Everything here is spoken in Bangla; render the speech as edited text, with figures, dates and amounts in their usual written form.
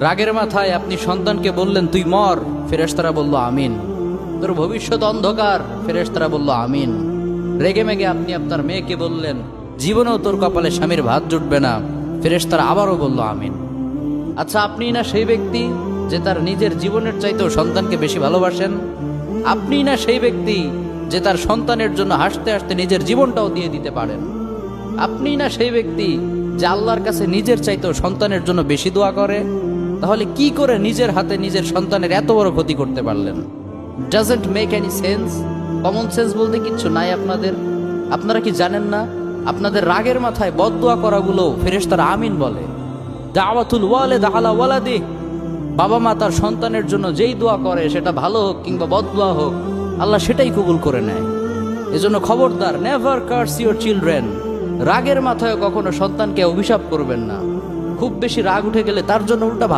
রাগের মাথায় আপনি সন্তানকে বললেন তুই মর, ফেরেশতারা বলল আমিন। তোর ভবিষ্যৎ অন্ধকার, ফেরেশতারা বলল আমিন। রেগে মেগে আপনি আপনার মেয়েকে বললেন জীবনেও তোর কপালে স্বামীর ভাত জুটবে না, ফেরেশতারা আবারও বলল আমিন। আচ্ছা, আপনি না সেই ব্যক্তি যে তার নিজের জীবনের চাইতেও সন্তানকে বেশি ভালোবাসেন? আপনি না সেই ব্যক্তি যে তার সন্তানের জন্য হাসতে হাসতে নিজের জীবনটাও দিয়ে দিতে পারেন? আপনি না সেই ব্যক্তি যে আল্লাহর কাছে নিজের চাইতেও সন্তানের জন্য বেশি দোয়া করে? তাহলে কি করে নিজের হাতে নিজের সন্তানের এত বড় ক্ষতি করতে পারলেন? Doesn't make any sense. Common sense বলতে কিচ্ছু নাই আপনাদের? আপনারা কি জানেন না আপনাদের রাগের মাথায় বদদোয়া করাগুলো ফেরেশতারা আমিন বলে? দাওয়াতুল ওয়ালিদ আলা ওয়ালাদি, বাবা মা তার সন্তানের জন্য যেই দোয়া করে সেটা ভালো হোক কিংবা বদদোয়া হোক, আল্লাহ সেটাই কবুল করে নেয়। এজন্য খবরদার, নেভার কার্স ইউর চিলড্রেন। রাগের মাথায় কখনো সন্তানকে অভিশাপ করবেন না। খুব বেশি রাগ উঠে গেলে তার জন্য উল্টা